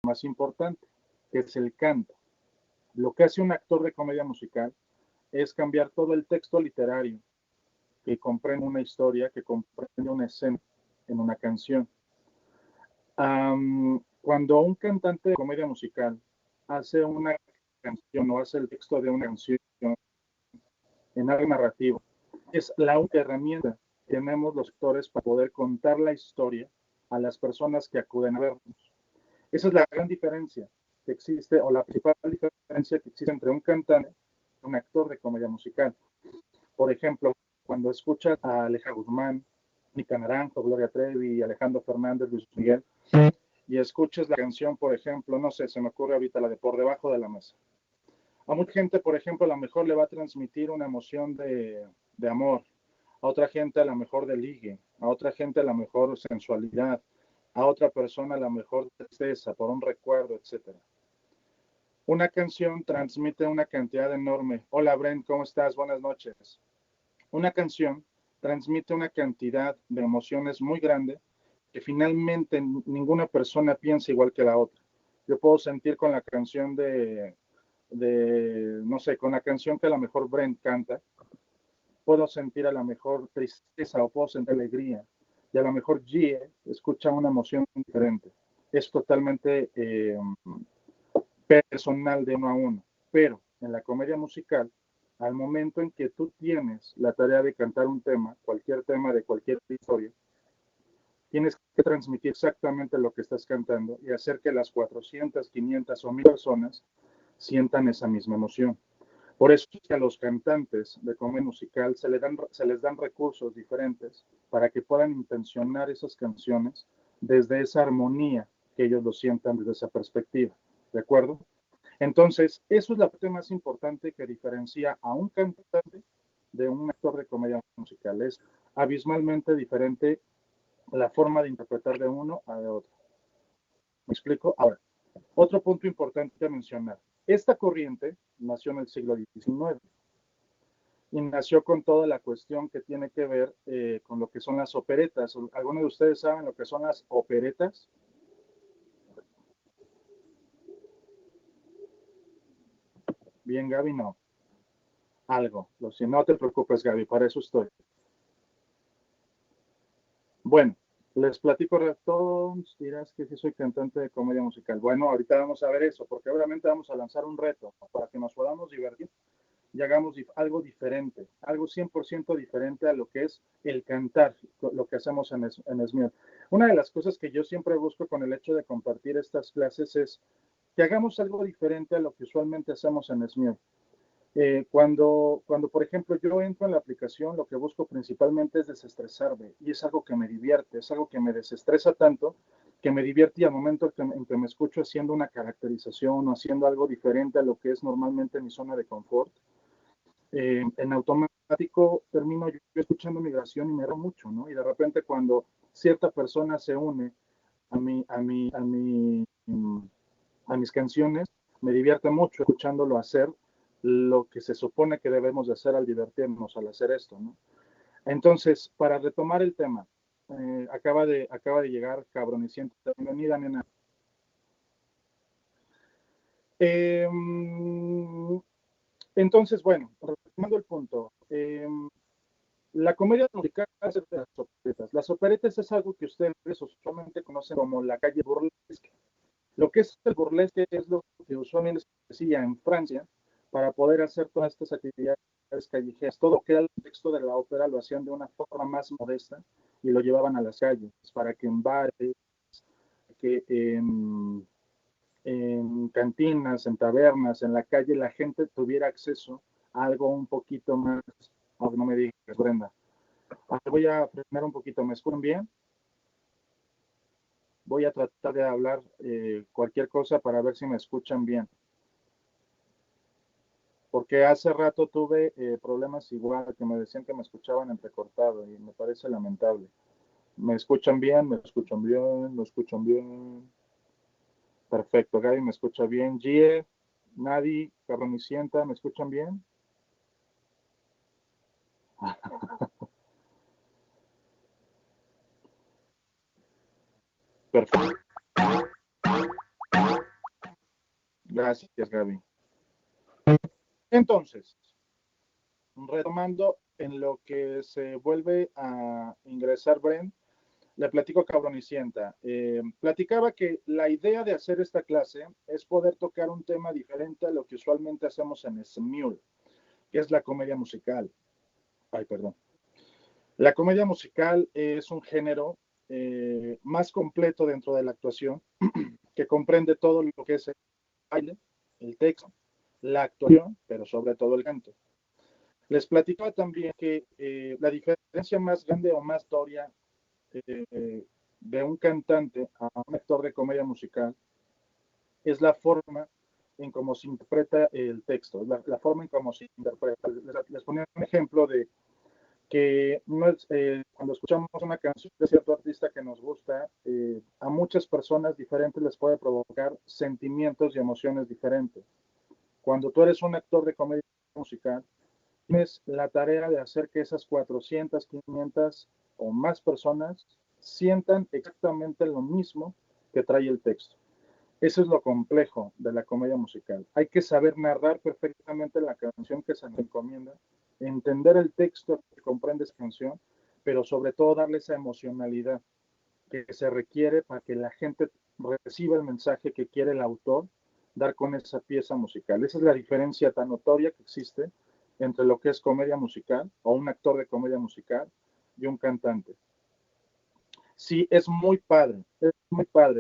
más importante, que es el canto. Lo que hace un actor de comedia musical es cambiar todo el texto literario que comprende una historia, que comprende una escena en una canción. Cuando un cantante de comedia musical hace una canción o hace el texto de una canción en algo narrativo, es la única herramienta que tenemos los actores para poder contar la historia a las personas que acuden a vernos. Esa es la gran diferencia que existe, o la principal diferencia que existe entre un cantante y un actor de comedia musical. Por ejemplo, cuando escuchas a Aleja Guzmán, Nica Naranjo, Gloria Trevi, Alejandro Fernández, Luis Miguel, y escuchas la canción, por ejemplo, no sé, se me ocurre ahorita la de Por Debajo de la Mesa. A mucha gente, por ejemplo, a lo mejor le va a transmitir una emoción de amor, a otra gente a lo mejor de ligue, a otra gente a lo mejor sensualidad, a otra persona a lo mejor tristeza por un recuerdo, etc. Una canción transmite una cantidad enorme. Hola, Brent, ¿cómo estás? Buenas noches. Una canción transmite una cantidad de emociones muy grande que finalmente ninguna persona piensa igual que la otra. Yo puedo sentir con la canción no sé, con la canción que a lo mejor Brent canta, puedo sentir a lo mejor tristeza o puedo sentir alegría. Y a lo mejor G escucha una emoción diferente. Es totalmente personal de uno a uno. Pero en la comedia musical, al momento en que tú tienes la tarea de cantar un tema, cualquier tema de cualquier historia, tienes que transmitir exactamente lo que estás cantando y hacer que las 400, 500 o 1000 personas sientan esa misma emoción. Por eso es que a los cantantes de comedia musical se les dan recursos diferentes para que puedan intencionar esas canciones desde esa armonía que ellos lo sientan desde esa perspectiva. ¿De acuerdo? Entonces, eso es la parte más importante que diferencia a un cantante de un actor de comedia musical. Es abismalmente diferente la forma de interpretar de uno a de otro. ¿Me explico? Ahora, otro punto importante a mencionar. Esta corriente nació en el siglo XIX y nació con toda la cuestión que tiene que ver con lo que son las operetas. ¿Algunos de ustedes saben lo que son las operetas? Bien, Gaby, no. Algo. Si no te preocupes, Gaby, para eso estoy. Bueno, les platico ratón, dirás que sí soy cantante de comedia musical. Bueno, ahorita vamos a ver eso, porque obviamente vamos a lanzar un reto para que nos podamos divertir y hagamos algo diferente, algo 100% diferente a lo que es el cantar, lo que hacemos en SMIR. Una de las cosas que yo siempre busco con el hecho de compartir estas clases es que hagamos algo diferente a lo que usualmente hacemos en SMIR. Cuando, por ejemplo, yo entro en la aplicación, lo que busco principalmente es desestresarme y es algo que me divierte, es algo que me desestresa tanto que me divierte y al momento en que me escucho haciendo una caracterización o haciendo algo diferente a lo que es normalmente mi zona de confort, en automático termino yo escuchando migración y me río mucho, ¿no? Y de repente cuando cierta persona se une a mis canciones, me divierte mucho escuchándolo hacer lo que se supone que debemos de hacer al divertirnos, al hacer esto, ¿no? Entonces, para retomar el tema, acaba de llegar Cabroniciente. Bienvenida, nena. Entonces, bueno, retomando el punto, la comedia musical es de las operetas. Las operetas es algo que ustedes usualmente conocen como la calle burlesque. Lo que es el burlesque es lo que usualmente se hacía en Francia para poder hacer todas estas actividades callejeras. Todo lo que era el texto de la ópera lo hacían de una forma más modesta y lo llevaban a las calles para que en bares, que en cantinas, en tabernas, en la calle, la gente tuviera acceso a algo un poquito más. Oh, no me digas, Brenda. Voy a frenar un poquito. ¿Me escuchan bien? Voy a tratar de hablar cualquier cosa para ver si me escuchan bien. Porque hace rato tuve problemas igual, que me decían que me escuchaban entrecortado y me parece lamentable. ¿Me escuchan bien? ¿Me escuchan bien? ¿Me escuchan bien? Perfecto, Gaby me escucha bien. Gie, Nadie, Carronicienta, ¿me escuchan bien? Perfecto. Gracias, Gaby. Entonces, retomando en lo que se vuelve a ingresar Bren, le platico cabronicienta. Platicaba que la idea de hacer esta clase es poder tocar un tema diferente a lo que usualmente hacemos en SMUL, que es la comedia musical. Ay, perdón. La comedia musical es un género más completo dentro de la actuación, que comprende todo lo que es el baile, el texto, la actuación, pero sobre todo el canto. Les platicaba también que la diferencia más grande o más notoria de un cantante a un actor de comedia musical es la forma en cómo se interpreta el texto, la forma en cómo se interpreta. Les ponía un ejemplo de que no es, cuando escuchamos una canción de cierto artista que nos gusta, a muchas personas diferentes les puede provocar sentimientos y emociones diferentes. Cuando tú eres un actor de comedia musical, tienes la tarea de hacer que esas 400, 500 o más personas sientan exactamente lo mismo que trae el texto. Eso es lo complejo de la comedia musical. Hay que saber narrar perfectamente la canción que se nos encomienda, entender el texto que comprende esa canción, pero sobre todo darle esa emocionalidad que se requiere para que la gente reciba el mensaje que quiere el autor dar con esa pieza musical. Esa es la diferencia tan notoria que existe entre lo que es comedia musical o un actor de comedia musical y un cantante. Sí, es muy padre, pero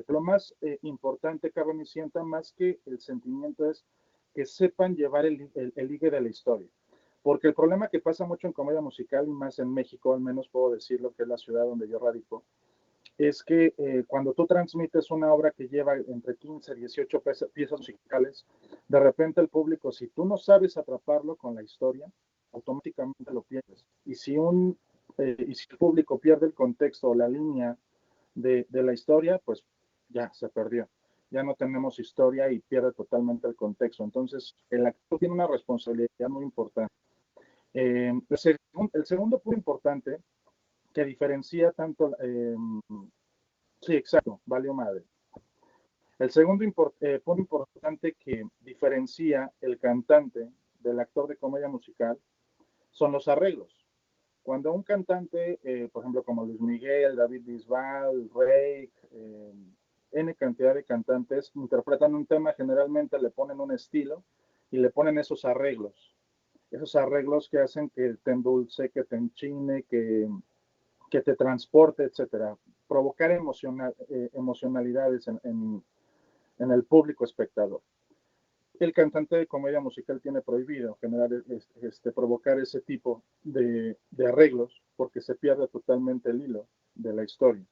lo más importante, Carmen, y sienta más que el sentimiento es que sepan llevar el ligue de la historia. Porque el problema que pasa mucho en comedia musical, y más en México, al menos puedo decirlo, que es la ciudad donde yo radico, es que cuando tú transmites una obra que lleva entre 15 y 18 piezas musicales, de repente el público, si tú no sabes atraparlo con la historia, automáticamente lo pierdes. Y si el público pierde el contexto o la línea de la historia, pues ya se perdió. Ya no tenemos historia y pierde totalmente el contexto. Entonces, el actor tiene una responsabilidad muy importante. El segundo punto importante que diferencia tanto, sí, exacto, valió madre. El segundo punto importante que diferencia el cantante del actor de comedia musical son los arreglos. Cuando un cantante, por ejemplo, como Luis Miguel, David Bisbal, Rake, N cantidad de cantantes, interpretan un tema, generalmente le ponen un estilo y le ponen esos arreglos que hacen que te endulce, que te enchine, que te transporte, etcétera. Provocar emocionalidades en el público espectador. El cantante de comedia musical tiene prohibido generar, provocar ese tipo de arreglos porque se pierde totalmente el hilo de la historia.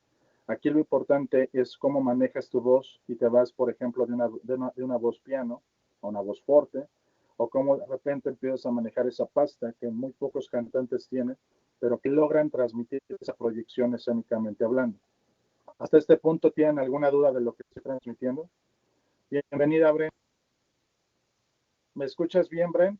Aquí lo importante es cómo manejas tu voz y te vas, por ejemplo, de una voz piano a una voz fuerte, o cómo de repente empiezas a manejar esa pasta que muy pocos cantantes tienen, pero que logran transmitir esa proyección escénicamente hablando. Hasta este punto, ¿tienen alguna duda de lo que estoy transmitiendo? Bienvenida, Bren. ¿Me escuchas bien, Bren?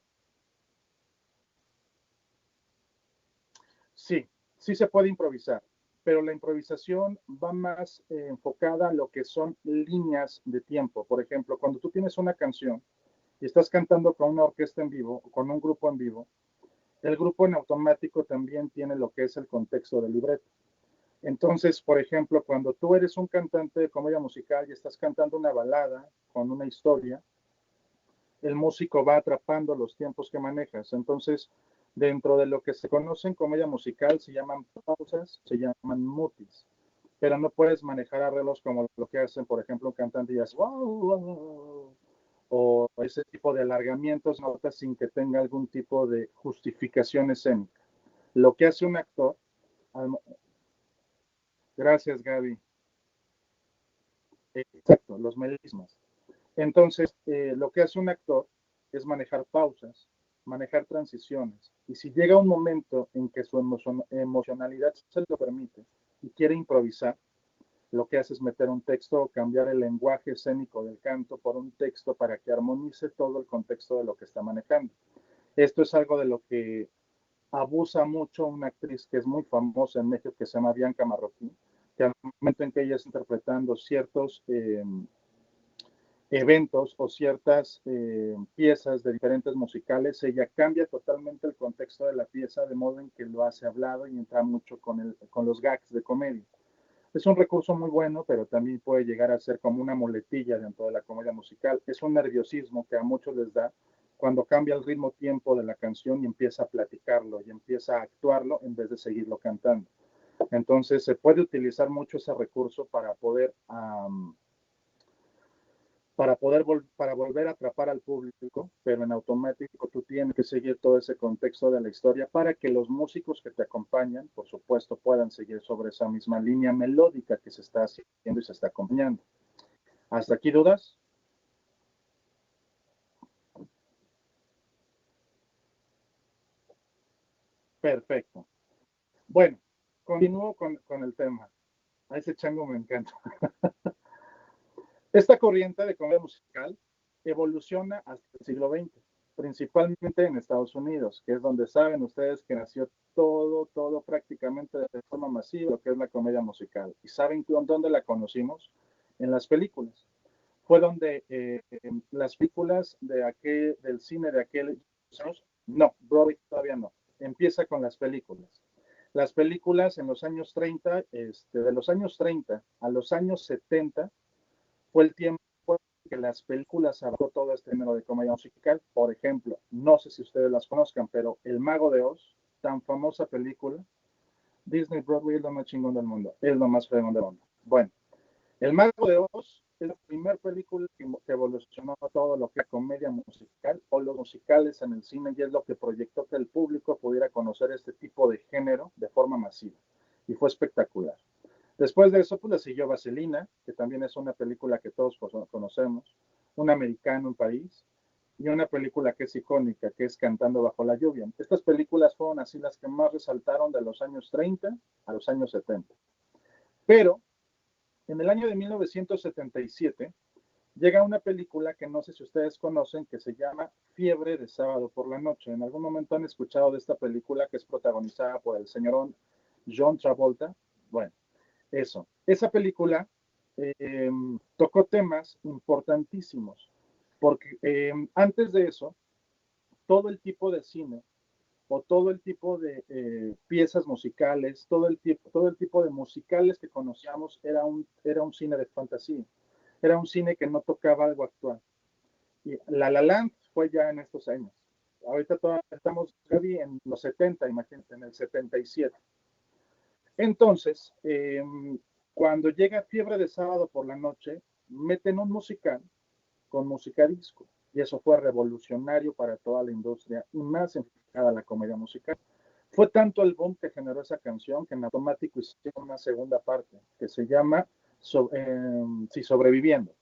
Sí, sí se puede improvisar, pero la improvisación va más enfocada a lo que son líneas de tiempo. Por ejemplo, cuando tú tienes una canción y estás cantando con una orquesta en vivo o con un grupo en vivo, el grupo en automático también tiene lo que es el contexto del libreto. Entonces, por ejemplo, cuando tú eres un cantante de comedia musical y estás cantando una balada con una historia, el músico va atrapando los tiempos que manejas. Entonces, dentro de lo que se conoce en comedia musical, se llaman pausas, se llaman mutis, pero no puedes manejar arreglos como lo que hacen, por ejemplo, un cantante y hace wow, wow, wow, o ese tipo de alargamientos, notas sin que tenga algún tipo de justificación escénica. Lo que hace un actor, gracias Gaby, exacto, los melismas. Entonces, lo que hace un actor es manejar pausas, manejar transiciones. Y si llega un momento en que su emocionalidad se lo permite y quiere improvisar, lo que hace es meter un texto o cambiar el lenguaje escénico del canto por un texto para que armonice todo el contexto de lo que está manejando. Esto es algo de lo que abusa mucho una actriz que es muy famosa en México que se llama Bianca Marroquín, que al momento en que ella está interpretando eventos o ciertas piezas de diferentes musicales, ella cambia totalmente el contexto de la pieza, de modo en que lo hace hablado y entra mucho con los gags de comedia. Es un recurso muy bueno, pero también puede llegar a ser como una muletilla dentro de la comedia musical. Es un nerviosismo que a muchos les da cuando cambia el ritmo tiempo de la canción y empieza a platicarlo y empieza a actuarlo en vez de seguirlo cantando. Entonces se puede utilizar mucho ese recurso para volver a atrapar al público, pero en automático tú tienes que seguir todo ese contexto de la historia para que los músicos que te acompañan, por supuesto, puedan seguir sobre esa misma línea melódica que se está haciendo y se está acompañando. ¿Hasta aquí dudas? Perfecto. Bueno, continúo con el tema. A ese chango me encanta. Esta corriente de comedia musical evoluciona hasta el siglo XX, principalmente en Estados Unidos, que es donde saben ustedes que nació todo prácticamente de forma masiva, lo que es la comedia musical. ¿Y saben dónde la conocimos? En las películas. Fue donde las películas del cine de aquellos años, no, Broadway todavía no, empieza con las películas. Las películas en los años 30, de los años 30 a los años 70, fue el tiempo que las películas abarcó todo este género de comedia musical. Por ejemplo, no sé si ustedes las conozcan, pero El Mago de Oz, tan famosa película, Disney Broadway es lo más chingón del mundo, es lo más fregón del mundo. Bueno, El Mago de Oz es la primera película que evolucionó todo lo que es comedia musical o los musicales en el cine y es lo que proyectó que el público pudiera conocer este tipo de género de forma masiva. Y fue espectacular. Después de eso, pues le siguió Vaselina, que también es una película que todos conocemos, Un americano en París, y una película que es icónica, que es Cantando bajo la lluvia. Estas películas fueron así las que más resaltaron de los años 30 a los años 70. Pero en el año de 1977 llega una película que no sé si ustedes conocen, que se llama Fiebre de sábado por la noche. ¿En algún momento han escuchado de esta película que es protagonizada por el señor John Travolta? Bueno, eso. Esa película eh, tocó temas importantísimos, porque antes de eso, todo el tipo de cine o todo el tipo de piezas musicales, todo el tipo de musicales que conocíamos era un cine de fantasía, era un cine que no tocaba algo actual. Y La Land fue ya en estos años. Ahorita todavía estamos en los 70, imagínate, en el 77. Entonces, cuando llega Fiebre de sábado por la noche, meten un musical con música disco. Y eso fue revolucionario para toda la industria y más enfocada a la comedia musical. Fue tanto el boom que generó esa canción que en automático hicieron una segunda parte que se llama Sobreviviendo.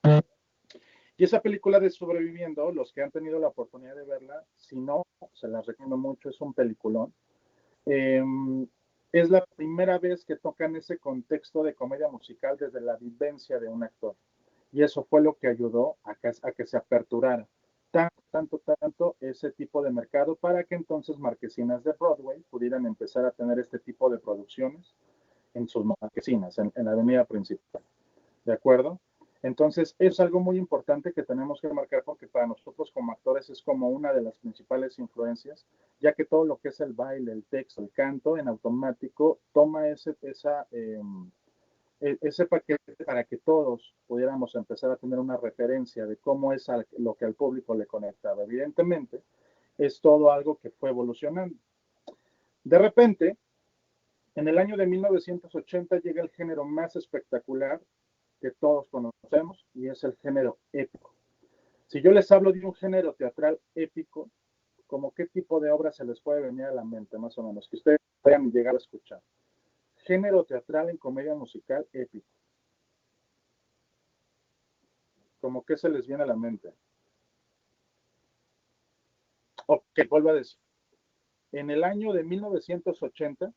Y esa película de Sobreviviendo, los que han tenido la oportunidad de verla, si no, se las recomiendo mucho, es un peliculón. Eh, es la primera vez que tocan ese contexto de comedia musical desde la vivencia de un actor. Y eso fue lo que ayudó a que se aperturara tanto ese tipo de mercado para que entonces marquesinas de Broadway pudieran empezar a tener este tipo de producciones en sus marquesinas, en la avenida principal. ¿De acuerdo? Entonces, es algo muy importante que tenemos que marcar porque para nosotros como actores es como una de las principales influencias, ya que todo lo que es el baile, el texto, el canto, en automático toma ese paquete para que todos pudiéramos empezar a tener una referencia de cómo es lo que al público le conectaba. Evidentemente, es todo algo que fue evolucionando. De repente, en el año de 1980 llega el género más espectacular que todos conocemos y es el género épico. Si yo les hablo de un género teatral épico, ¿como qué tipo de obra se les puede venir a la mente, más o menos, que ustedes puedan llegar a escuchar? Género teatral en comedia musical épico. ¿Cómo qué se les viene a la mente? Ok, vuelvo a decir. En el año de 1980,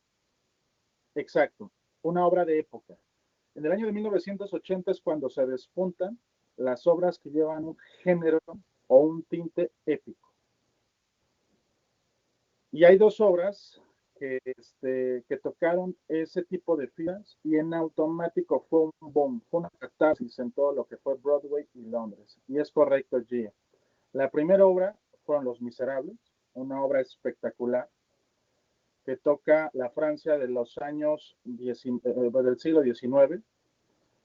exacto, una obra de época. En el año de 1980 es cuando se despuntan las obras que llevan un género o un tinte épico. Y hay dos obras que tocaron ese tipo de filas y en automático fue un boom, fue una catarsis en todo lo que fue Broadway y Londres. Y es correcto, Gia. La primera obra fueron Los Miserables, una obra espectacular que toca la Francia de los años del siglo XIX,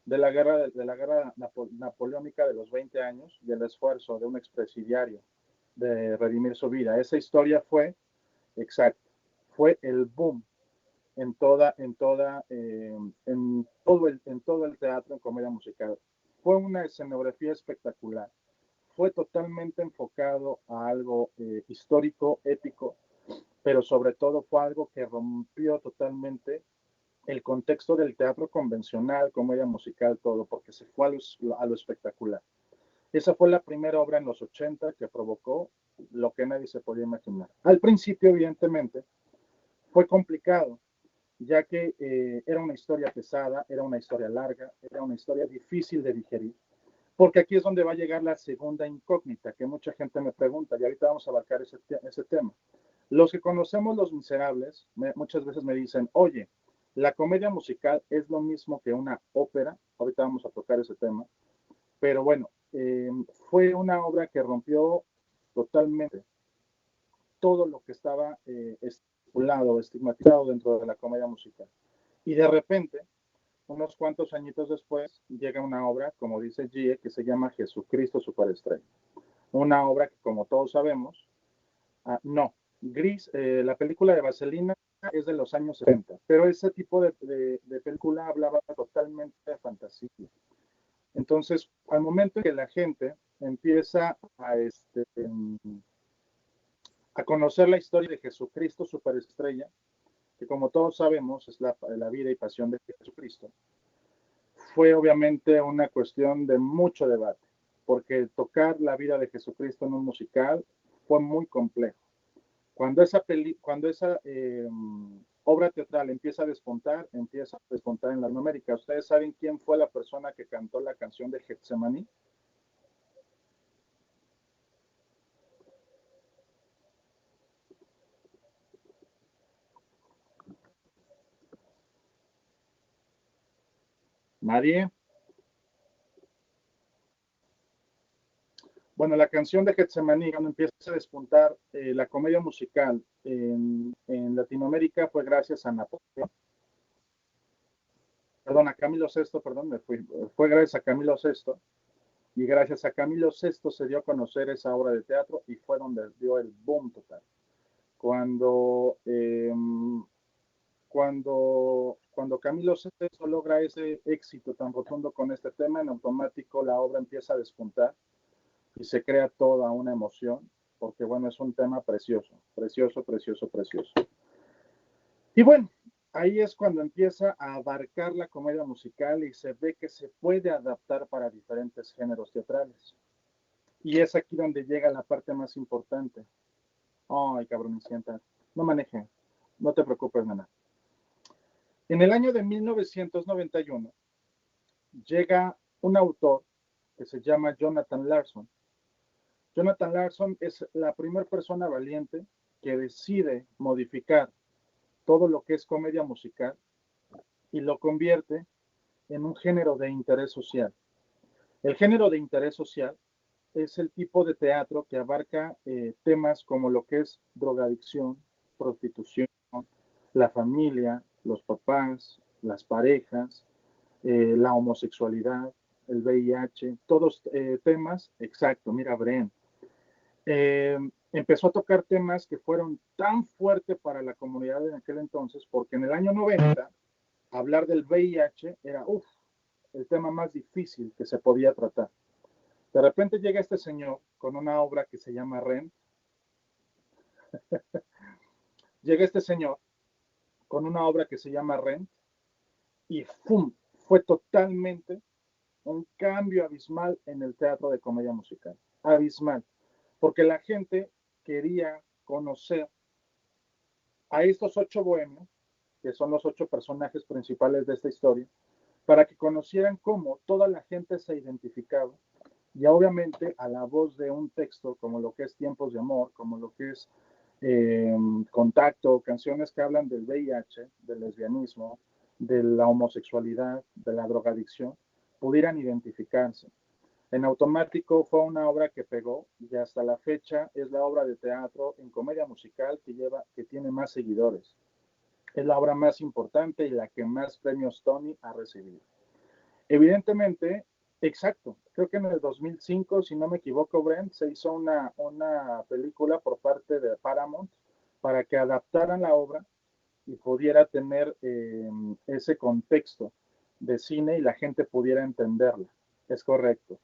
de la guerra napoleónica de los 20 años y el esfuerzo de un expresidiario de redimir su vida. Esa historia fue, exacto, fue el boom en todo el teatro en comedia musical. Fue una escenografía espectacular. Fue totalmente enfocado a algo histórico, épico, pero sobre todo fue algo que rompió totalmente el contexto del teatro convencional, comedia musical, todo, porque se fue a lo espectacular. Esa fue la primera obra en los 80 que provocó lo que nadie se podía imaginar. Al principio, evidentemente, fue complicado, ya que era una historia pesada, era una historia larga, era una historia difícil de digerir, porque aquí es donde va a llegar la segunda incógnita, que mucha gente me pregunta, y ahorita vamos a abarcar ese tema. Los que conocemos Los Miserables, muchas veces me dicen, oye, la comedia musical es lo mismo que una ópera, ahorita vamos a tocar ese tema, pero bueno, fue una obra que rompió totalmente todo lo que estaba estipulado, estigmatizado dentro de la comedia musical. Y de repente, unos cuantos añitos después, llega una obra, como dice Gie, que se llama Jesucristo Superestrella. Una obra que, como todos sabemos, no, Gris, la película de Vaselina es de los años 70, pero ese tipo de película hablaba totalmente de fantasía. Entonces, al momento en que la gente empieza a conocer la historia de Jesucristo Superestrella, que como todos sabemos es la vida y pasión de Jesucristo, fue obviamente una cuestión de mucho debate, porque tocar la vida de Jesucristo en un musical fue muy complejo. Cuando esa obra teatral empieza a despuntar en Latinoamérica. ¿Ustedes saben quién fue la persona que cantó la canción de Getsemaní? Nadie. Bueno, la canción de Getsemaní, cuando empieza a despuntar la comedia musical Latinoamérica, fue gracias a Napoleón. Perdón, a Camilo VI, perdón, fue gracias a Camilo VI, y gracias a Camilo VI se dio a conocer esa obra de teatro y fue donde dio el boom total. Cuando, cuando Camilo VI logra ese éxito tan rotundo con este tema, en automático la obra empieza a despuntar y se crea toda una emoción, porque bueno, es un tema precioso, precioso, precioso, precioso. Y bueno, ahí es cuando empieza a abarcar la comedia musical y se ve que se puede adaptar para diferentes géneros teatrales. Y es aquí donde llega la parte más importante. Ay, cabrón, me sienta. No maneje. No te preocupes, nana. En el año de 1991 llega un autor que se llama Jonathan Larson. Jonathan Larson es la primera persona valiente que decide modificar todo lo que es comedia musical y lo convierte en un género de interés social. El género de interés social es el tipo de teatro que abarca temas como lo que es drogadicción, prostitución, la familia, los papás, las parejas, la homosexualidad, el VIH, todos temas, exacto, mira, Bren, empezó a tocar temas que fueron tan fuertes para la comunidad en aquel entonces, porque en el año 90, hablar del VIH era, el tema más difícil que se podía tratar. De repente llega este señor con una obra que se llama Rent. Llega este señor con una obra que se llama Rent y ¡fum! Fue totalmente un cambio abismal en el teatro de comedia musical. Abismal. Porque la gente quería conocer a estos 8 bohemios, que son los 8 personajes principales de esta historia, para que conocieran cómo toda la gente se identificaba y obviamente a la voz de un texto como lo que es Tiempos de Amor, como lo que es Contacto, canciones que hablan del VIH, del lesbianismo, de la homosexualidad, de la drogadicción, pudieran identificarse. En automático fue una obra que pegó y hasta la fecha es la obra de teatro en comedia musical que tiene más seguidores. Es la obra más importante y la que más premios Tony ha recibido. Evidentemente, exacto, creo que en el 2005, si no me equivoco, Brent, se hizo una película por parte de Paramount para que adaptaran la obra y pudiera tener ese contexto de cine y la gente pudiera entenderla. Es correcto.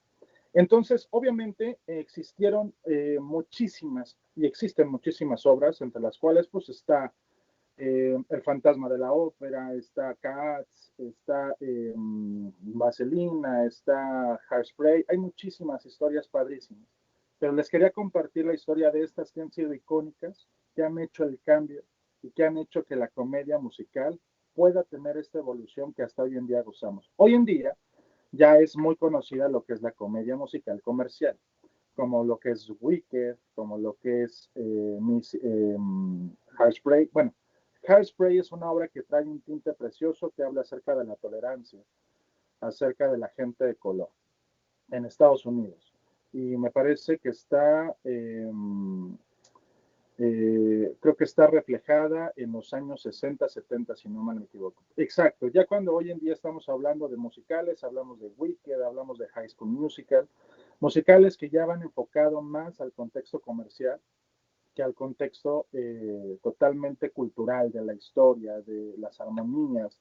Entonces, obviamente, existieron muchísimas y existen muchísimas obras, entre las cuales pues está El fantasma de la ópera, está Cats, está Vaselina, está Hairspray. Hay muchísimas historias padrísimas. Pero les quería compartir la historia de estas que han sido icónicas, que han hecho el cambio y que han hecho que la comedia musical pueda tener esta evolución que hasta hoy en día gozamos. Hoy en día ya es muy conocida lo que es la comedia musical comercial, como lo que es Wicked, como lo que es Hairspray. Bueno, Hairspray es una obra que trae un tinte precioso que habla acerca de la tolerancia, acerca de la gente de color en Estados Unidos. Y me parece que está, creo que está reflejada en los años 60, 70, si no mal me equivoco. Exacto, ya cuando hoy en día estamos hablando de musicales, hablamos de Wicked, hablamos de High School Musical, musicales que ya van enfocado más al contexto comercial que al contexto totalmente cultural de la historia, de las armonías,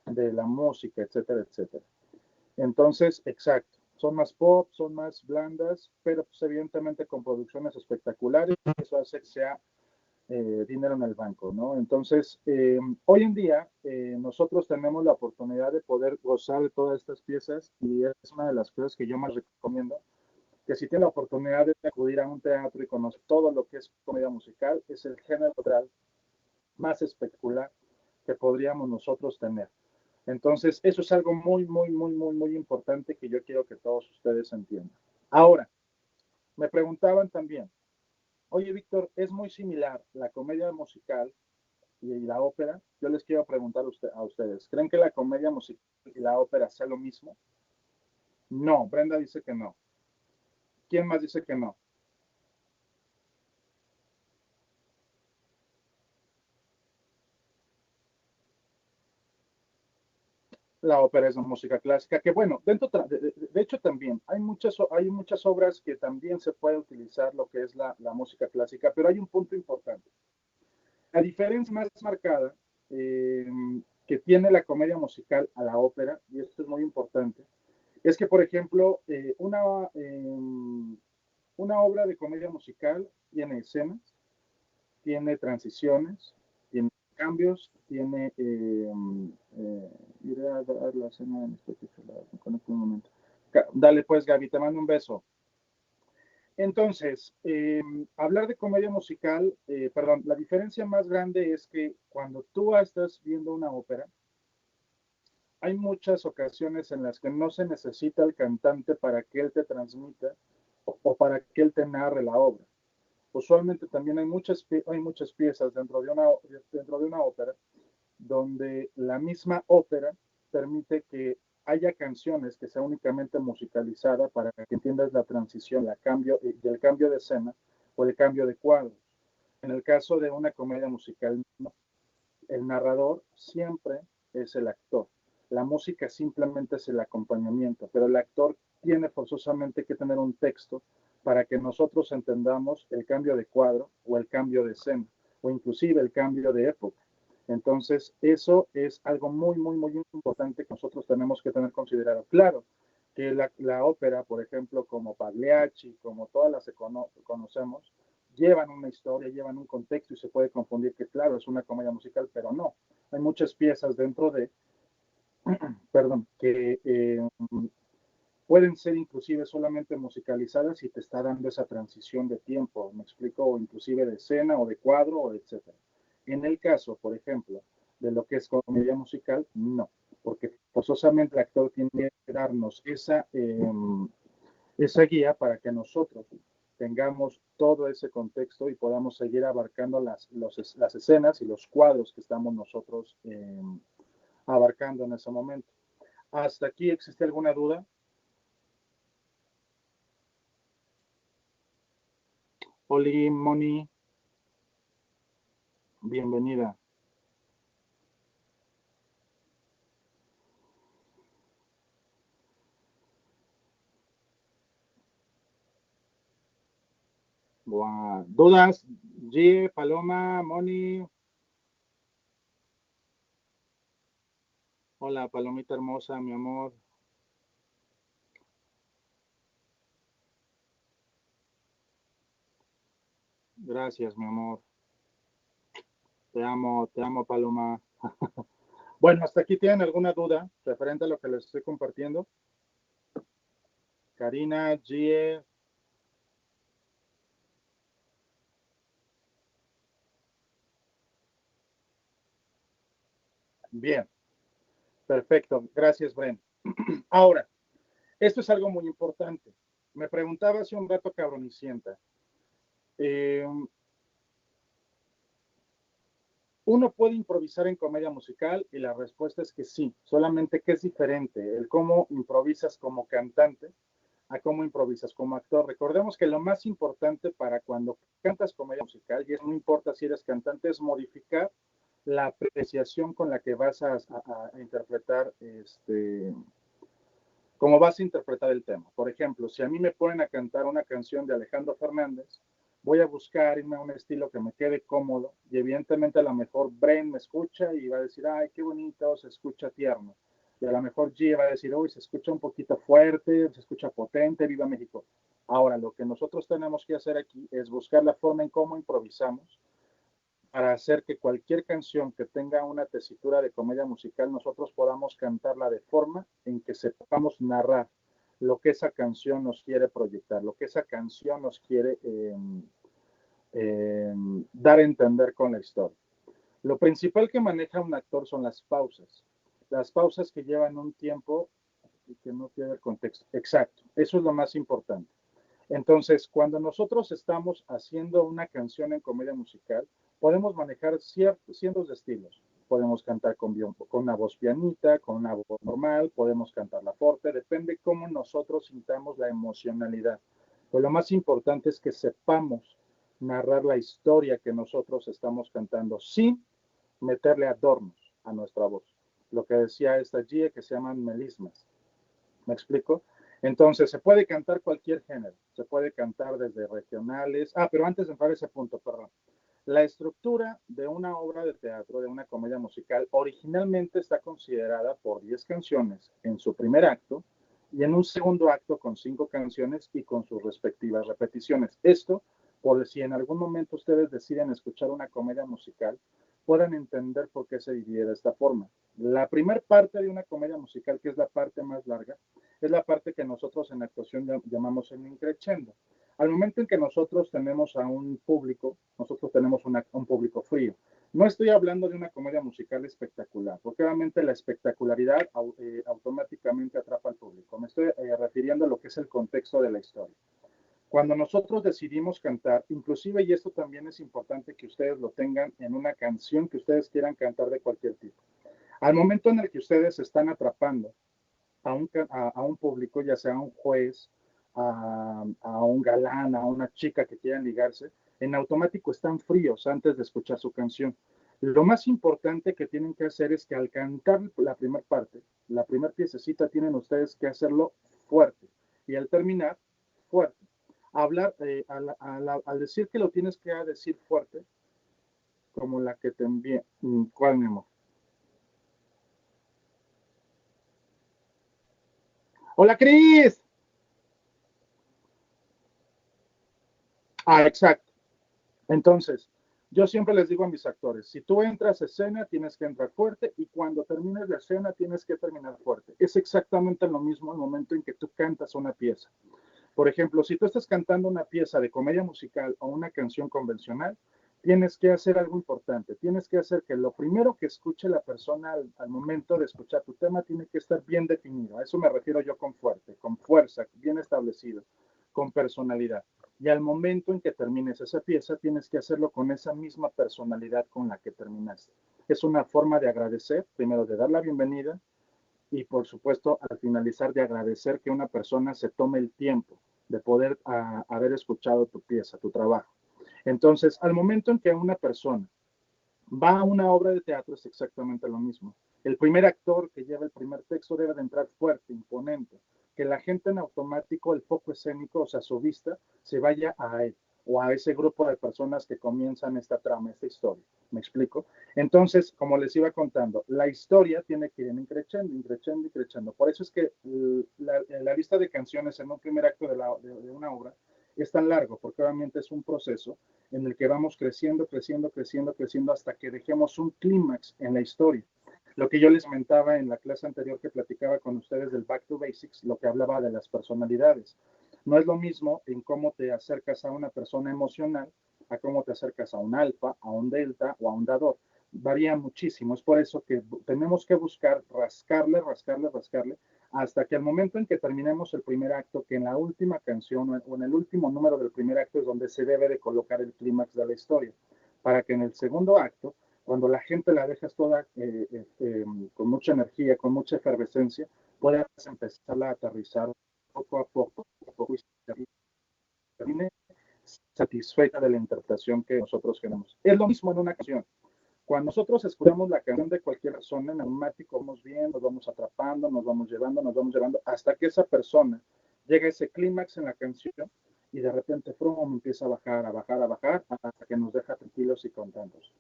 de la música, etcétera, etcétera. Entonces, exacto, son más pop, son más blandas, pero pues, evidentemente con producciones espectaculares, eso hace que sea dinero en el banco, ¿no? Entonces, hoy en día nosotros tenemos la oportunidad de poder gozar de todas estas piezas y es una de las cosas que yo más recomiendo, que si tiene la oportunidad de acudir a un teatro y conocer todo lo que es comedia musical, es el género teatral más espectacular que podríamos nosotros tener. Entonces, eso es algo muy, muy, muy, muy, muy importante que yo quiero que todos ustedes entiendan. Ahora, me preguntaban también, oye, Víctor, ¿es muy similar la comedia musical y la ópera? Yo les quiero preguntar a ustedes, ¿creen que la comedia musical y la ópera sea lo mismo? No, Brenda dice que no. ¿Quién más dice que no? La ópera es una música clásica, que bueno, de hecho también hay muchas obras que también se puede utilizar lo que es la música clásica, pero hay un punto importante. La diferencia más marcada eh, que tiene la comedia musical a la ópera, y esto es muy importante, es que, por ejemplo, una obra de comedia musical tiene escenas, tiene transiciones, tiene cambios, tiene... iré a dar la escena de mis peticiones, me conecto un momento. Dale pues, Gaby, te mando un beso. Entonces, hablar de comedia musical, perdón, la diferencia más grande es que cuando tú estás viendo una ópera, hay muchas ocasiones en las que no se necesita el cantante para que él te transmita o para que él te narre la obra. Usualmente también hay muchas piezas dentro de una ópera donde la misma ópera permite que haya canciones que sea únicamente musicalizada para que entiendas la transición, el cambio de escena o el cambio de cuadros. En el caso de una comedia musical, el narrador siempre es el actor. La música simplemente es el acompañamiento, pero el actor tiene forzosamente que tener un texto para que nosotros entendamos el cambio de cuadro o el cambio de escena o inclusive el cambio de época. Entonces, eso es algo muy, muy, muy importante que nosotros tenemos que tener considerado. Claro que la ópera, por ejemplo, como Pagliacci, como todas las que conocemos, llevan una historia, llevan un contexto y se puede confundir que, claro, es una comedia musical, pero no. Hay muchas piezas dentro de, perdón, que pueden ser inclusive solamente musicalizadas y te está dando esa transición de tiempo, me explico, o inclusive de escena o de cuadro, o etcétera. En el caso, por ejemplo, de lo que es comedia musical, no, porque forzosamente el actor tiene que darnos esa guía para que nosotros tengamos todo ese contexto y podamos seguir abarcando las escenas y los cuadros que estamos nosotros abarcando en ese momento. ¿Hasta aquí existe alguna duda? Oli, Moni, bienvenida. Wow. ¿Dudas? G, Paloma, Moni. Hola, Palomita hermosa, mi amor. Gracias, mi amor. Te amo, Paloma. Bueno, ¿hasta aquí tienen alguna duda referente a lo que les estoy compartiendo? Karina, Gie. Bien, perfecto. Gracias, Bren. Ahora, esto es algo muy importante. Me preguntaba hace un rato, cabronicienta. Eh, ¿Uno puede improvisar en comedia musical? Y la respuesta es que sí, solamente que es diferente el cómo improvisas como cantante a cómo improvisas como actor. Recordemos que lo más importante para cuando cantas comedia musical, y no importa si eres cantante, es modificar la apreciación con la que vas a interpretar cómo vas a interpretar el tema. Por ejemplo, si a mí me ponen a cantar una canción de Alejandro Fernández, voy a buscar irme a un estilo que me quede cómodo y evidentemente a lo mejor Bren me escucha y va a decir, ay, qué bonito, se escucha tierno. Y a lo mejor G va a decir, uy, se escucha un poquito fuerte, se escucha potente, viva México. Ahora, lo que nosotros tenemos que hacer aquí es buscar la forma en cómo improvisamos para hacer que cualquier canción que tenga una tesitura de comedia musical nosotros podamos cantarla de forma en que sepamos narrar lo que esa canción nos quiere proyectar, lo que esa canción nos quiere dar a entender con la historia. Lo principal que maneja un actor son las pausas que llevan un tiempo y que no tiene el contexto. Exacto, eso es lo más importante. Entonces, cuando nosotros estamos haciendo una canción en comedia musical, podemos manejar cientos de estilos. Podemos cantar con una voz pianita, con una voz normal, podemos cantar la forte, depende cómo nosotros sintamos la emocionalidad. Pero lo más importante es que sepamos narrar la historia que nosotros estamos cantando sin meterle adornos a nuestra voz. Lo que decía esta Gia que se llaman melismas. ¿Me explico? Entonces, se puede cantar cualquier género, se puede cantar desde regionales. Pero antes de entrar a ese punto, perdón. La estructura de una obra de teatro, de una comedia musical, originalmente está considerada por 10 canciones en su primer acto y en un segundo acto con 5 canciones y con sus respectivas repeticiones. Esto, por si en algún momento ustedes deciden escuchar una comedia musical, puedan entender por qué se divide de esta forma. La primera parte de una comedia musical, que es la parte más larga, es la parte que nosotros en actuación llamamos el increscendo. Al momento en que nosotros tenemos a un público, nosotros tenemos un público frío. No estoy hablando de una comedia musical espectacular, porque obviamente la espectacularidad automáticamente atrapa al público. Me estoy refiriendo a lo que es el contexto de la historia. Cuando nosotros decidimos cantar, inclusive, y esto también es importante que ustedes lo tengan en una canción que ustedes quieran cantar de cualquier tipo. Al momento en el que ustedes están atrapando a un público, ya sea a un juez, a un galán, a una chica que quieran ligarse, en automático están fríos antes de escuchar su canción. Lo más importante que tienen que hacer es que al cantar la primera parte, la primera piececita, tienen ustedes que hacerlo fuerte y al terminar, fuerte. Hablar, al decir que lo tienes que decir fuerte, como la que te envié. ¿Cuál, mi amor? Hola, Cris. Exacto. Entonces, yo siempre les digo a mis actores, si tú entras a escena, tienes que entrar fuerte y cuando termines la escena, tienes que terminar fuerte. Es exactamente lo mismo el momento en que tú cantas una pieza. Por ejemplo, si tú estás cantando una pieza de comedia musical o una canción convencional, tienes que hacer algo importante. Tienes que hacer que lo primero que escuche la persona al momento de escuchar tu tema tiene que estar bien definido. A eso me refiero yo con fuerte, con fuerza, bien establecido, con personalidad. Y al momento en que termines esa pieza, tienes que hacerlo con esa misma personalidad con la que terminaste. Es una forma de agradecer, primero de dar la bienvenida y por supuesto al finalizar de agradecer que una persona se tome el tiempo de poder haber escuchado tu pieza, tu trabajo. Entonces, al momento en que una persona va a una obra de teatro es exactamente lo mismo. El primer actor que lleva el primer texto debe de entrar fuerte, imponente, que la gente en automático, el foco escénico, o sea, su vista, se vaya a él o a ese grupo de personas que comienzan esta trama, esta historia. ¿Me explico? Entonces, como les iba contando, la historia tiene que ir increciendo, increciendo, increciendo. Por eso es que la lista de canciones en un primer acto de una obra es tan largo, porque obviamente es un proceso en el que vamos creciendo, creciendo, creciendo, creciendo hasta que dejemos un clímax en la historia. Lo que yo les comentaba en la clase anterior que platicaba con ustedes del Back to Basics, lo que hablaba de las personalidades. No es lo mismo en cómo te acercas a una persona emocional a cómo te acercas a un alfa, a un delta o a un dador. Varía muchísimo. Es por eso que tenemos que buscar rascarle, rascarle, rascarle, hasta que al momento en que terminemos el primer acto, que en la última canción o en el último número del primer acto es donde se debe de colocar el clímax de la historia, para que en el segundo acto, cuando la gente la dejas toda con mucha energía, con mucha efervescencia, puedas empezar a aterrizar poco a poco, y termine satisfecha de la interpretación que nosotros queremos. Es lo mismo en una canción. Cuando nosotros escuchamos la canción de cualquier persona, en automático vamos bien, nos vamos atrapando, nos vamos llevando, hasta que esa persona llega a ese clímax en la canción y de repente Fromm empieza a bajar, a bajar, a bajar, hasta que nos deja tranquilos y contentos.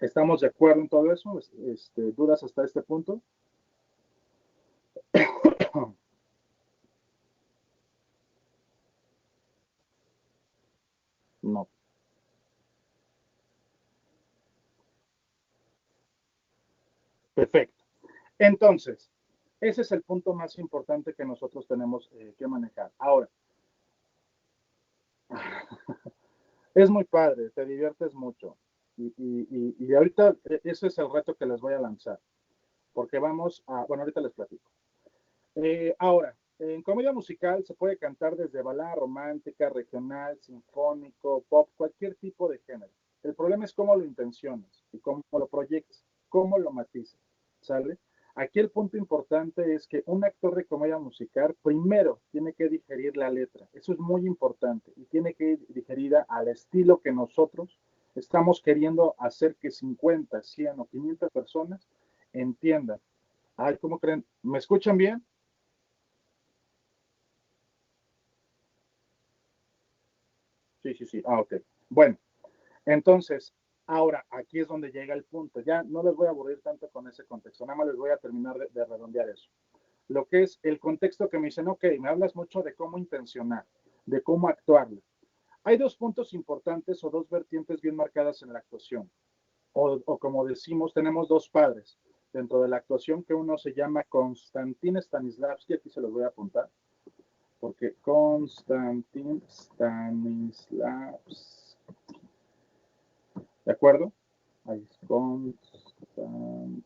¿Estamos de acuerdo en todo eso? ¿Dudas hasta este punto? No. Perfecto. Entonces, ese es el punto más importante que nosotros tenemos que manejar. Ahora, es muy padre, te diviertes mucho. Y ahorita ese es el reto que les voy a lanzar, porque vamos a, bueno, ahorita les platico. Ahora, en comedia musical se puede cantar desde balada romántica, regional, sinfónico, pop, cualquier tipo de género. El problema es cómo lo intencionas y cómo lo proyectas, cómo lo matizas, ¿sale? Aquí el punto importante es que un actor de comedia musical primero tiene que digerir la letra. Eso es muy importante y tiene que ir digerida al estilo que nosotros estamos queriendo hacer que 50, 100 o 500 personas entiendan. Ay, ¿cómo creen? ¿Me escuchan bien? Sí, sí, sí. Ah, ok. Bueno, entonces, ahora aquí es donde llega el punto. Ya no les voy a aburrir tanto con ese contexto, nada más les voy a terminar de redondear eso. Lo que es el contexto que me dicen, ok, me hablas mucho de cómo intencionar, de cómo actuarlo. Hay dos puntos importantes o dos vertientes bien marcadas en la actuación. O como decimos, tenemos dos padres dentro de la actuación, que uno se llama Konstantin Stanislavski, aquí se los voy a apuntar, porque Konstantin Stanislavski, ¿de acuerdo? Ahí es Konstantin,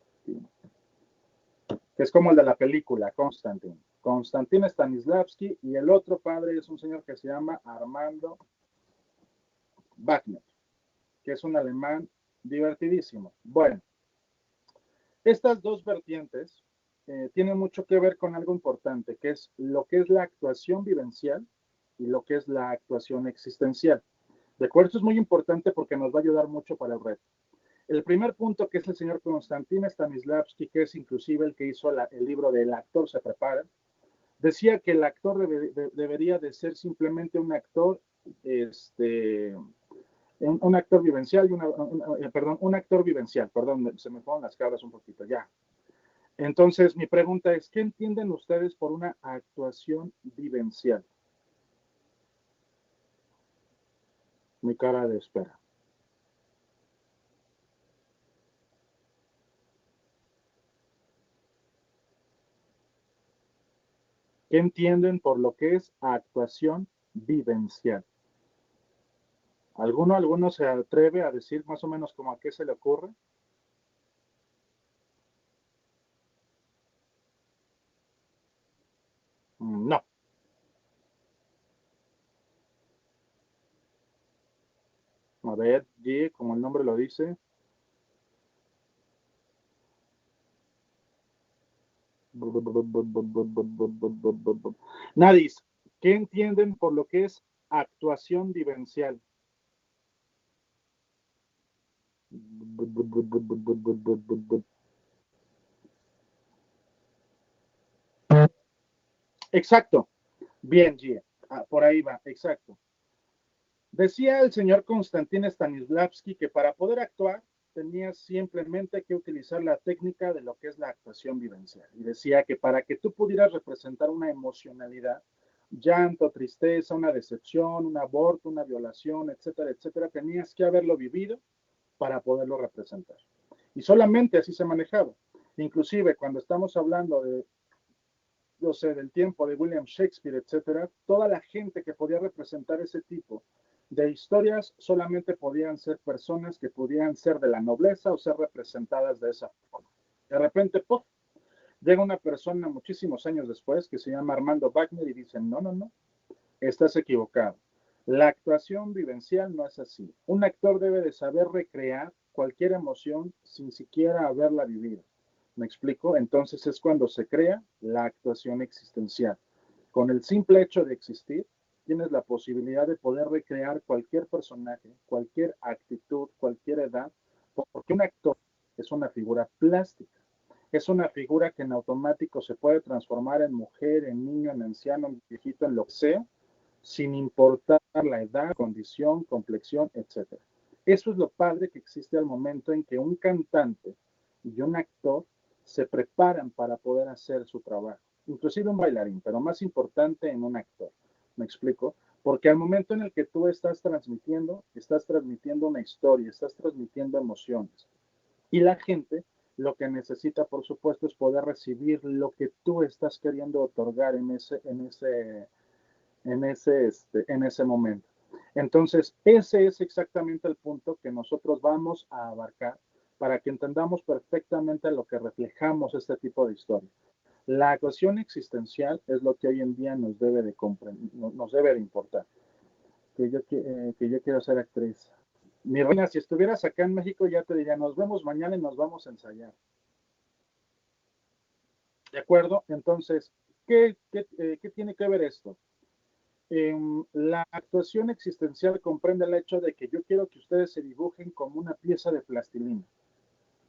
que es como el de la película, Konstantin. Konstantin Stanislavski, y el otro padre es un señor que se llama Armando Wagner, que es un alemán divertidísimo. Bueno, estas dos vertientes tienen mucho que ver con algo importante, que es lo que es la actuación vivencial y lo que es la actuación existencial. De acuerdo, esto es muy importante porque nos va a ayudar mucho para el reto. El primer punto, que es el señor Konstantin Stanislavski, que es inclusive el que hizo el libro de El actor se prepara, decía que el actor debería de ser simplemente un actor, un actor vivencial y perdón, un actor vivencial, perdón, se me fueron las cabras un poquito, ya. Entonces, mi pregunta es, ¿qué entienden ustedes por una actuación vivencial? Mi cara de espera. ¿Qué entienden por lo que es actuación vivencial? ¿Alguno se atreve a decir más o menos como a qué se le ocurre? No. A ver, G, como el nombre lo dice. Nadis, ¿qué entienden por lo que es actuación vivencial? Exacto. Bien, G. Por ahí va, exacto. Decía el señor Konstantin Stanislavski que para poder actuar tenías simplemente que utilizar la técnica de lo que es la actuación vivencial. Y decía que para que tú pudieras representar una emocionalidad, llanto, tristeza, una decepción, un aborto, una violación, etcétera, etcétera, tenías que haberlo vivido para poderlo representar. Y solamente así se manejaba. Inclusive cuando estamos hablando de, yo sé, del tiempo de William Shakespeare, etcétera, toda la gente que podía representar ese tipo de historias solamente podían ser personas que podían ser de la nobleza o ser representadas de esa forma. De repente, ¡puf!, llega una persona muchísimos años después que se llama Armando Wagner y dice, no, no, no, estás equivocado. La actuación vivencial no es así. Un actor debe de saber recrear cualquier emoción sin siquiera haberla vivido. ¿Me explico? Entonces es cuando se crea la actuación existencial. Con el simple hecho de existir, tienes la posibilidad de poder recrear cualquier personaje, cualquier actitud, cualquier edad, porque un actor es una figura plástica. Es una figura que en automático se puede transformar en mujer, en niño, en anciano, en viejito, en lo que sea, sin importar la edad, condición, complexión, etc. Eso es lo padre que existe al momento en que un cantante y un actor se preparan para poder hacer su trabajo. Inclusive un bailarín, pero más importante en un actor. ¿Me explico? Porque al momento en el que tú estás transmitiendo una historia, estás transmitiendo emociones. Y la gente lo que necesita, por supuesto, es poder recibir lo que tú estás queriendo otorgar en ese momento. Entonces, ese es exactamente el punto que nosotros vamos a abarcar para que entendamos perfectamente lo que reflejamos este tipo de historia. La ecuación existencial es lo que hoy en día nos debe de nos debe de importar. Que yo quiero ser actriz. Mi reina, si estuvieras acá en México, ya te diría, nos vemos mañana y nos vamos a ensayar. ¿De acuerdo? Entonces, ¿qué tiene que ver esto? La actuación existencial comprende el hecho de que yo quiero que ustedes se dibujen como una pieza de plastilina.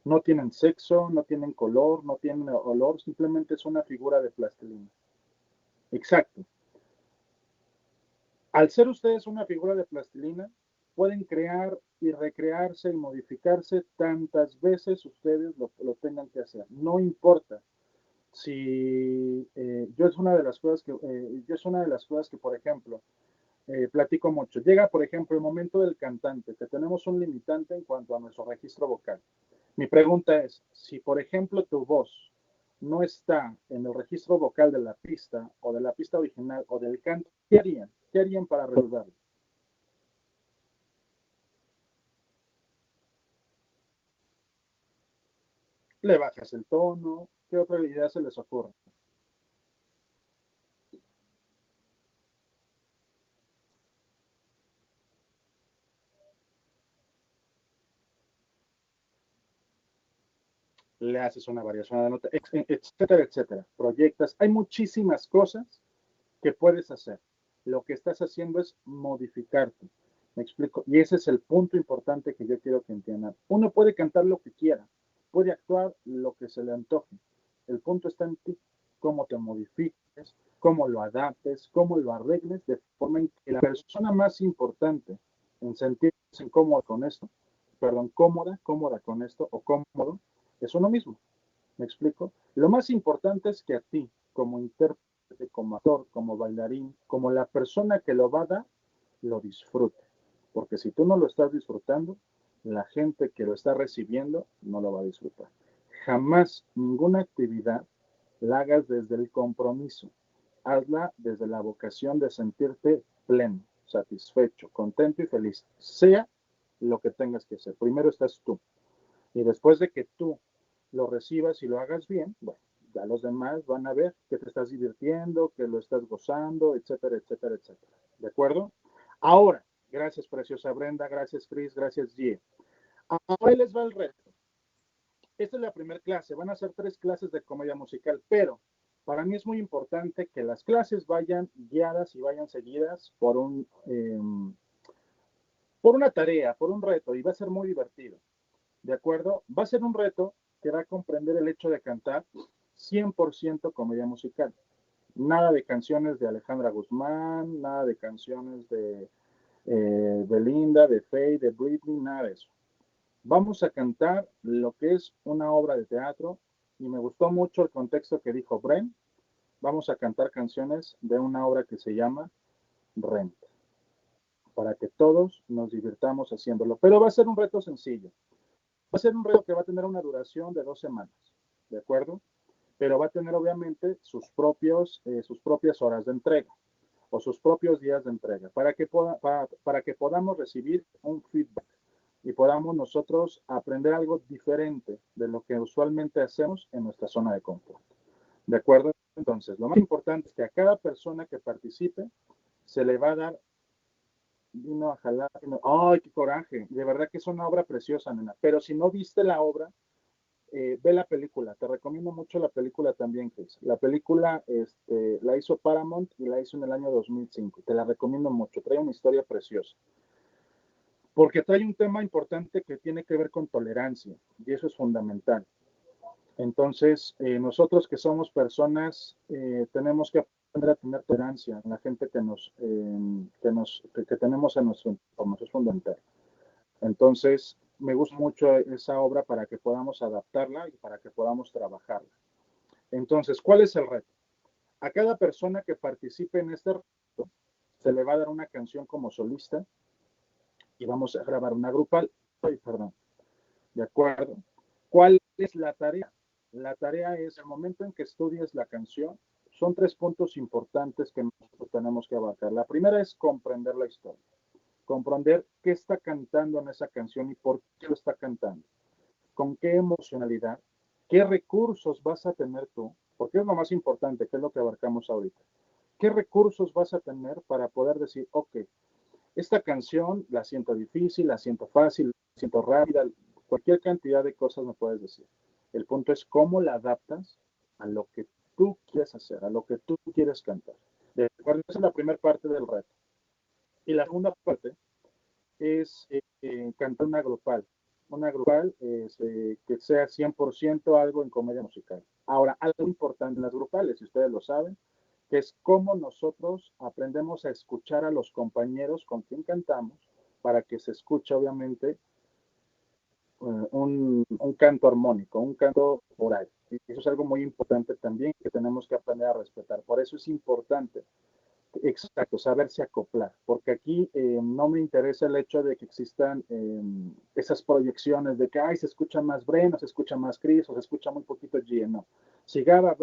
No tienen sexo, no tienen color, no tienen olor, simplemente es una figura de plastilina. Exacto. Al ser ustedes una figura de plastilina, pueden crear y recrearse y modificarse tantas veces ustedes lo tengan que hacer. No importa si yo es una de las cosas que por ejemplo, platico mucho. Llega, por ejemplo, el momento del cantante, que tenemos un limitante en cuanto a nuestro registro vocal. Mi pregunta es, si por ejemplo tu voz no está en el registro vocal de la pista o de la pista original o del canto, ¿qué harían? ¿Qué harían para resolverlo? Le bajas el tono, ¿qué otra idea se les ocurre? Le haces una variación de nota, etcétera, etcétera. Proyectas. Hay muchísimas cosas que puedes hacer. Lo que estás haciendo es modificarte. Me explico. Y ese es el punto importante que yo quiero que entiendan. Uno puede cantar lo que quiera, puede actuar lo que se le antoje. El punto está en ti, cómo te modifiques, cómo lo adaptes, cómo lo arregles, de forma en que la persona más importante en sentirse cómoda con esto, perdón, cómoda con esto o cómodo, es uno mismo. ¿Me explico? Lo más importante es que a ti, como intérprete, como actor, como bailarín, como la persona que lo va a dar, lo disfrute. Porque si tú no lo estás disfrutando, la gente que lo está recibiendo no lo va a disfrutar. Jamás ninguna actividad la hagas desde el compromiso. Hazla desde la vocación de sentirte pleno, satisfecho, contento y feliz. Sea lo que tengas que hacer. Primero estás tú. Y después de que tú lo recibas y lo hagas bien, bueno, ya los demás van a ver que te estás divirtiendo, que lo estás gozando, etcétera, etcétera, etcétera. ¿De acuerdo? Ahora, Gracias, preciosa Brenda. Gracias, Chris. Gracias, G. Ahora les va el reto. Esta es la primera clase. Van a ser 3 clases de comedia musical, pero para mí es muy importante que las clases vayan guiadas y vayan seguidas por una tarea, por un reto, y va a ser muy divertido. ¿De acuerdo? Va a ser un reto que va a comprender el hecho de cantar 100% comedia musical. Nada de canciones de Alejandra Guzmán, nada de canciones de Belinda, de Faye, de Britney, nada de eso. Vamos a cantar lo que es una obra de teatro y me gustó mucho el contexto que dijo Bren. Vamos a cantar canciones de una obra que se llama Rent, para que todos nos divirtamos haciéndolo. Pero va a ser un reto sencillo. Va a ser un reto que va a tener una duración de 2 semanas, ¿de acuerdo? Pero va a tener obviamente sus propias horas de entrega o sus propios días de entrega para que podamos recibir un feedback y podamos nosotros aprender algo diferente de lo que usualmente hacemos en nuestra zona de confort. ¿De acuerdo? Entonces, lo más importante es que a cada persona que participe se le va a dar vino a jalar. ¡Ay, qué coraje! De verdad que es una obra preciosa, nena. Pero si no viste la obra, ve la película. Te recomiendo mucho la película también, Chris. La película la hizo Paramount y la hizo en el año 2005. Te la recomiendo mucho. Trae una historia preciosa. Porque trae un tema importante que tiene que ver con tolerancia. Y eso es fundamental. Entonces, nosotros que somos personas, tenemos que aprender a tener tolerancia en la gente que tenemos en nuestro entorno. Eso es fundamental. Entonces, me gusta mucho esa obra para que podamos adaptarla y para que podamos trabajarla. Entonces, ¿cuál es el reto? A cada persona que participe en este reto se le va a dar una canción como solista y vamos a grabar una grupal. Ay, perdón. ¿De acuerdo? ¿Cuál es la tarea? La tarea es el momento en que estudies la canción. Son 3 puntos importantes que nosotros tenemos que abarcar. La primera es comprender la historia. Comprender qué está cantando en esa canción y por qué lo está cantando. Con qué emocionalidad, qué recursos vas a tener tú, porque es lo más importante, que es lo que abarcamos ahorita. ¿Qué recursos vas a tener para poder decir, ok, esta canción la siento difícil, la siento fácil, la siento rápida, cualquier cantidad de cosas me puedes decir. El punto es cómo la adaptas a lo que tú quieres hacer, a lo que tú quieres cantar. ¿De acuerdo? Esa es la primera parte del reto. Y la segunda parte es cantar una grupal que sea 100% algo en comedia musical. Ahora, algo importante en las grupales, si ustedes lo saben, que es cómo nosotros aprendemos a escuchar a los compañeros con quien cantamos para que se escuche, obviamente, un canto armónico, un canto oral. Y eso es algo muy importante también que tenemos que aprender a respetar. Por eso es importante, exacto, saberse acoplar, porque aquí no me interesa el hecho de que existan esas proyecciones de que ay, se escucha más Bren, o se escucha más Chris, o se escucha muy poquito G. No. Si graba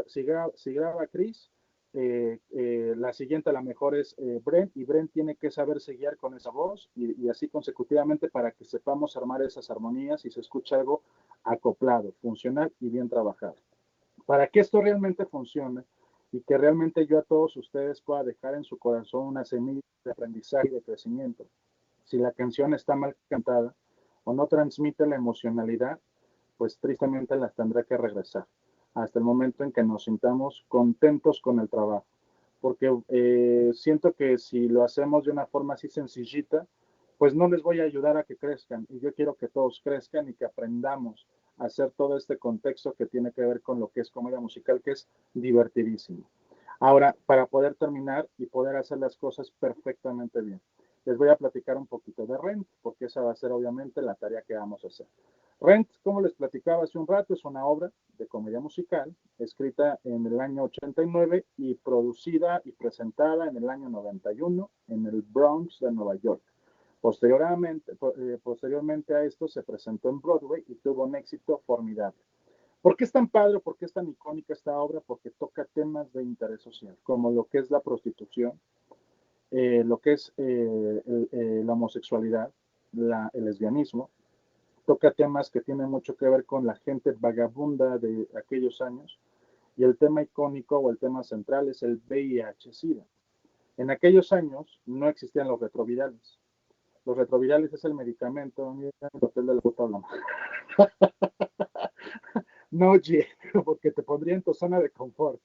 Chris, la siguiente a lo mejor es Bren, y Bren tiene que saberse guiar con esa voz y así consecutivamente para que sepamos armar esas armonías y se escuche algo acoplado, funcional y bien trabajado. Para que esto realmente funcione y que realmente yo a todos ustedes pueda dejar en su corazón una semilla de aprendizaje y de crecimiento, si la canción está mal cantada o no transmite la emocionalidad, pues tristemente las tendré que regresar hasta el momento en que nos sintamos contentos con el trabajo. Porque siento que si lo hacemos de una forma así sencillita, pues no les voy a ayudar a que crezcan. Y yo quiero que todos crezcan y que aprendamos a hacer todo este contexto que tiene que ver con lo que es comedia musical, que es divertidísimo. Ahora, para poder terminar y poder hacer las cosas perfectamente bien, les voy a platicar un poquito de Rent, porque esa va a ser obviamente la tarea que vamos a hacer. Rent, como les platicaba hace un rato, es una obra de comedia musical escrita en el año 89 y producida y presentada en el año 91 en el Bronx de Nueva York. Posteriormente a esto se presentó en Broadway y tuvo un éxito formidable. ¿Por qué es tan padre? ¿Por qué es tan icónica esta obra? Porque toca temas de interés social, como lo que es la prostitución, lo que es la homosexualidad, el lesbianismo. Toca temas que tienen mucho que ver con la gente vagabunda de aquellos años. Y el tema icónico o el tema central es el VIH-Sida. En aquellos años no existían los retrovirales. Los retrovirales es el medicamento. Mira el papel de la puta hablando. No, G, porque te pondría en tu zona de confort.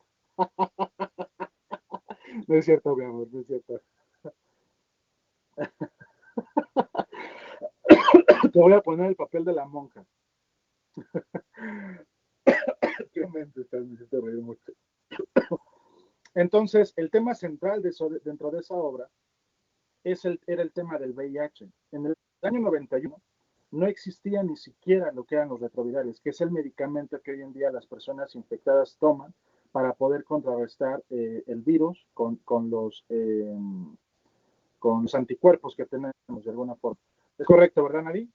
No es cierto, mi amor, no es cierto. Te voy a poner el papel de la monja. Qué mente estás, me hiciste reír mucho. Entonces, el tema central dentro de esa obra era el tema del VIH. En el año 91 no existía ni siquiera lo que eran los retrovirales, que es el medicamento que hoy en día las personas infectadas toman para poder contrarrestar el virus con los anticuerpos que tenemos de alguna forma. ¿Es correcto, verdad, Nadie?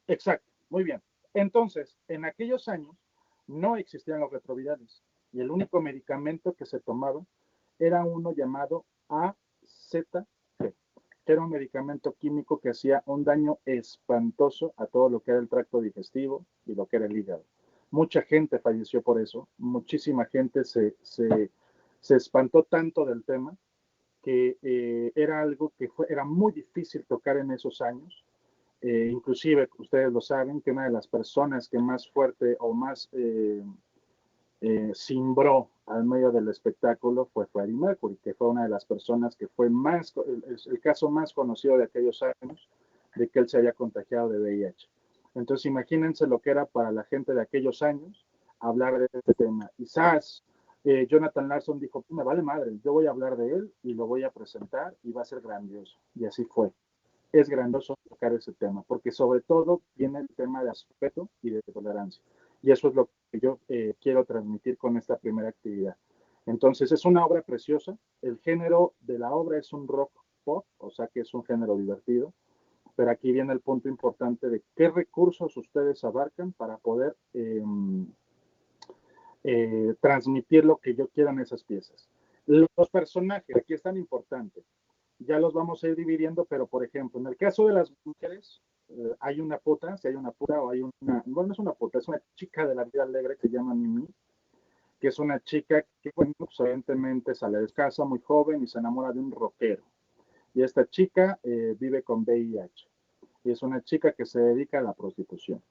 Exacto, muy bien. Entonces, en aquellos años no existían los retrovirales y el único medicamento que se tomaba era uno llamado AZT, que era un medicamento químico que hacía un daño espantoso a todo lo que era el tracto digestivo y lo que era el hígado. Mucha gente falleció por eso, muchísima gente se espantó tanto del tema que era algo que era muy difícil tocar en esos años. Inclusive, ustedes lo saben, que una de las personas que más fuerte o más cimbró al medio del espectáculo fue Freddie Mercury, que fue una de las personas que fue el caso más conocido de aquellos años de que él se había contagiado de VIH. Entonces, imagínense lo que era para la gente de aquellos años hablar de este tema. Quizás Jonathan Larson dijo, me vale madre, yo voy a hablar de él y lo voy a presentar y va a ser grandioso. Y así fue. Es grandioso tocar ese tema, porque sobre todo viene el tema de respeto y de tolerancia. Y eso es lo que yo quiero transmitir con esta primera actividad. Entonces, es una obra preciosa. El género de la obra es un rock pop, o sea que es un género divertido. Pero aquí viene el punto importante de qué recursos ustedes abarcan para poder transmitir lo que yo quiera en esas piezas. Los personajes, aquí es tan importante, ya los vamos a ir dividiendo, pero por ejemplo, en el caso de las mujeres, hay una puta, si hay una puta o hay una, bueno, no es una puta, es una chica de la vida alegre que se llama Mimi, que es una chica que, bueno, pues evidentemente sale de casa muy joven y se enamora de un rockero. Y esta chica vive con VIH. Y es una chica que se dedica a la prostitución.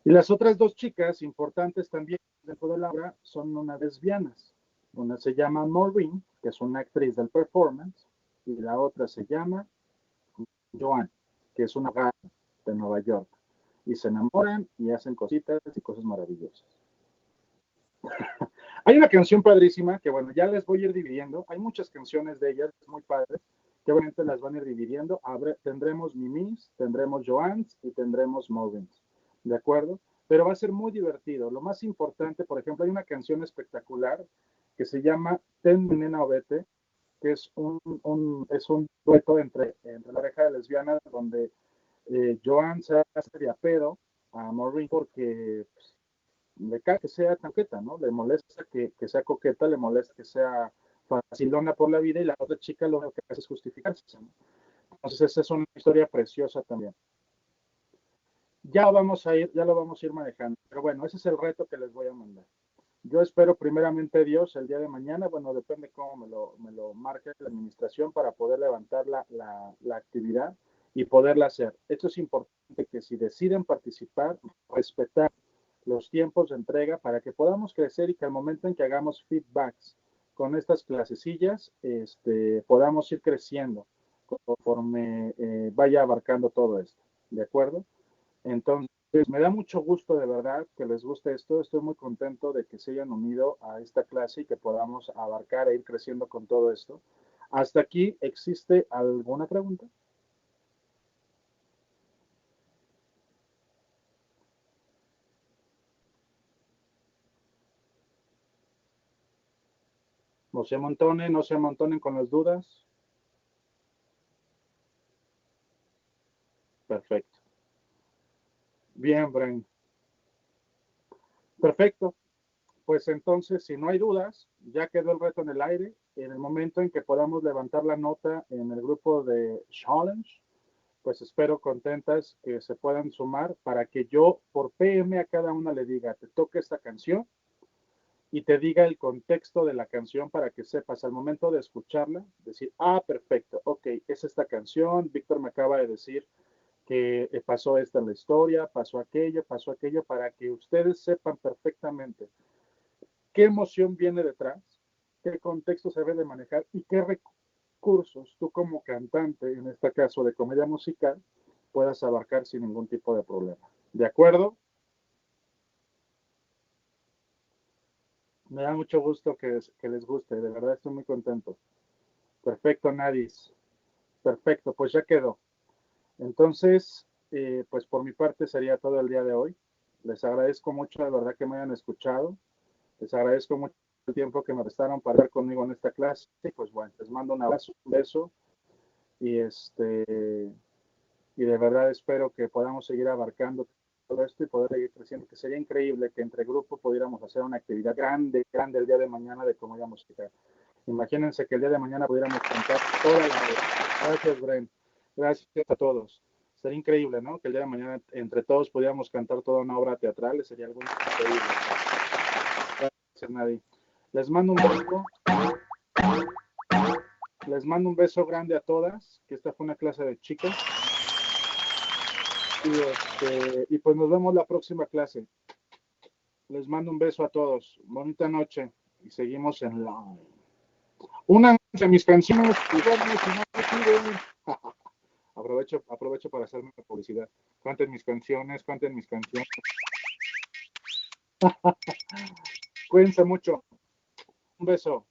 Y las otras dos chicas importantes también dentro de la obra son unas lesbianas. Una se llama Maureen, que es una actriz del performance, y la otra se llama Joan, que es una gata de Nueva York. Y se enamoran y hacen cositas y cosas maravillosas. Hay una canción padrísima que, bueno, ya les voy a ir dividiendo. Hay muchas canciones de ellas muy padres que obviamente las van a ir dividiendo. Tendremos Mimis, tendremos Joans y tendremos Movens. ¿De acuerdo? Pero va a ser muy divertido. Lo más importante, por ejemplo, hay una canción espectacular que se llama Ten Nena Ovete, que es un dueto entre la pareja de lesbianas donde Joan se hace de a pedo a Maureen porque pues, le cae que sea coqueta, ¿no? Le molesta que sea coqueta, le molesta que sea facilona por la vida y la otra chica lo único que hace es justificarse, ¿no? Entonces esa es una historia preciosa también. Ya lo vamos a ir manejando, pero bueno, ese es el reto que les voy a mandar. Yo espero primeramente Dios el día de mañana, bueno, depende cómo me lo marque la administración para poder levantar la actividad y poderla hacer. Esto es importante que si deciden participar, respetar los tiempos de entrega para que podamos crecer y que al momento en que hagamos feedbacks con estas clasecillas, podamos ir creciendo conforme vaya abarcando todo esto. ¿De acuerdo? Entonces, me da mucho gusto de verdad que les guste esto. Estoy muy contento de que se hayan unido a esta clase y que podamos abarcar e ir creciendo con todo esto. Hasta aquí, ¿existe alguna pregunta? No se amontonen con las dudas. Perfecto. Bien, Bren. Perfecto. Pues entonces, si no hay dudas, ya quedó el reto en el aire. En el momento en que podamos levantar la nota en el grupo de Challenge, pues espero contentas que se puedan sumar para que yo por PM a cada una le diga, te toca esta canción y te diga el contexto de la canción para que sepas al momento de escucharla, decir, ah, perfecto, ok, es esta canción, Víctor me acaba de decir que pasó esta en la historia, pasó aquello, para que ustedes sepan perfectamente qué emoción viene detrás, qué contexto se debe de manejar y qué recursos tú como cantante, en este caso de comedia musical, puedas abarcar sin ningún tipo de problema. ¿De acuerdo? Me da mucho gusto que les guste, de verdad estoy muy contento. Perfecto, Nadis. Perfecto, pues ya quedó. Entonces, pues por mi parte sería todo el día de hoy. Les agradezco mucho, de verdad, que me hayan escuchado. Les agradezco mucho el tiempo que me prestaron para estar conmigo en esta clase. Y pues bueno, les mando un abrazo, un beso y y de verdad espero que podamos seguir abarcando todo esto y poder seguir creciendo, que sería increíble que entre grupos pudiéramos hacer una actividad grande, grande el día de mañana de comedia musical. Imagínense que el día de mañana pudiéramos cantar toda la obra. Gracias, Bren. Gracias a todos. Sería increíble, ¿no? Que el día de mañana entre todos pudiéramos cantar toda una obra teatral. Sería algo increíble. Gracias, Nadie. Les mando un beso. Les mando un beso grande a todas, que esta fue una clase de chicas. Y pues nos vemos la próxima clase. Les mando un beso a todos. Bonita noche. Y seguimos en live. Una de mis canciones. Aprovecho para hacerme publicidad. Canten mis canciones, canten mis canciones. Cuídense mucho. Un beso.